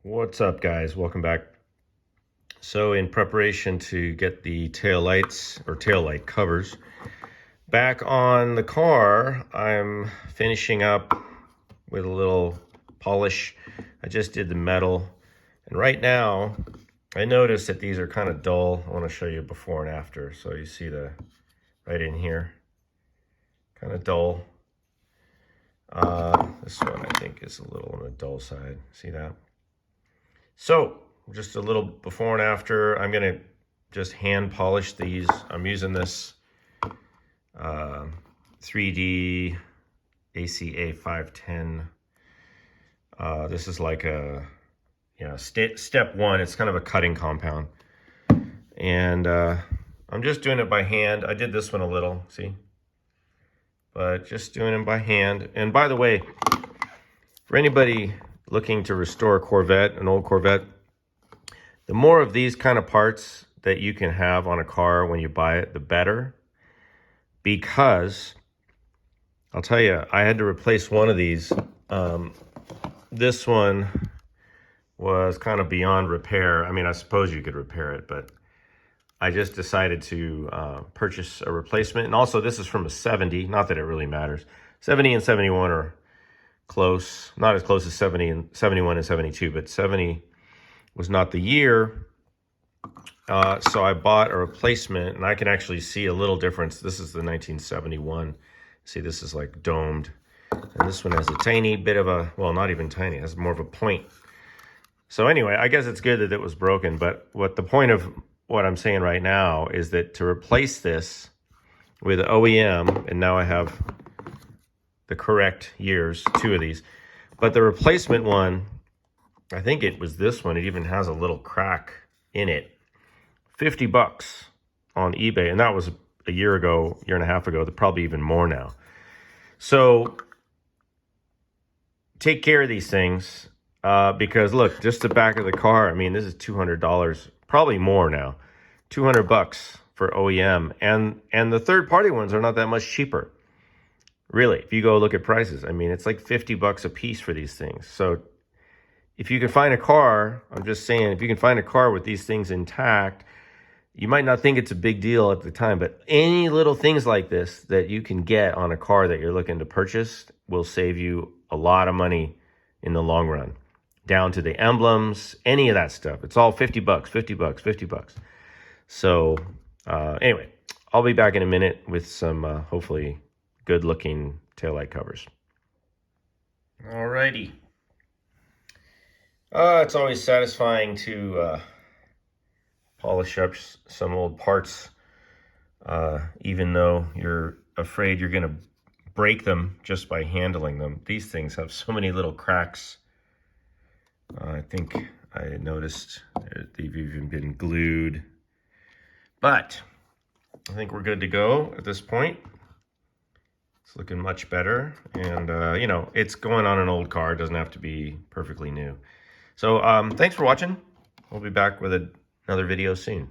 What's up, guys? Welcome back. So in preparation to get the tail lights or tail light covers back on the car, I'm finishing up with a little polish. I just did the metal, and right now I noticed that these are kind of dull. I want to show you before and after. So you see the right in here, kind of dull. This one I think is a little on the dull side. See that? So just a little before and after. I'm gonna just hand polish these. I'm using this 3D ACA 510. This is like a step one. It's kind of a cutting compound, and I'm just doing it by hand. I did this one a little, see, but just doing it by hand. And by the way, for anybody looking to restore a Corvette, an old Corvette, the more of these kind of parts that you can have on a car when you buy it, the better. Because I'll tell you, I had to replace one of these. This one was kind of beyond repair. I mean, I suppose you could repair it, but I just decided to purchase a replacement. And also, this is from a 70. Not that it really matters. 70 and 71 are close. Not as close as 70 and 71 and 72, but 70 was not the year. So I bought a replacement, and I can actually see a little difference. This is the 1971. See, this is like domed. And this one has a tiny bit of a, well, not even tiny, it has more of a point. So anyway, I guess it's good that it was broken, but what the point of what I'm saying right now is that to replace this with OEM, and now I have the correct years, two of these, but the replacement one, I think it was this one, it even has a little crack in it. 50 bucks on eBay, and that was a year ago, year and a half ago, probably even more now. So take care of these things, because look, just the back of the car, I mean, this is $200, probably more now, 200 bucks for OEM, and the third-party ones are not that much cheaper. Really, if you go look at prices, I mean, it's like 50 bucks a piece for these things. So if you can find a car, I'm just saying, if you can find a car with these things intact, you might not think it's a big deal at the time, but any little things like this that you can get on a car that you're looking to purchase will save you a lot of money in the long run. Down to the emblems, any of that stuff. It's all 50 bucks, 50 bucks, 50 bucks. So anyway, I'll be back in a minute with some hopefully good looking taillight covers. Alrighty. It's always satisfying to polish up some old parts, even though you're afraid you're going to break them just by handling them. These things have so many little cracks. I think I noticed they've even been glued. But I think we're good to go at this point. It's looking much better. And, you know, it's going on an old car. It doesn't have to be perfectly new. So thanks for watching. We'll be back with another video soon.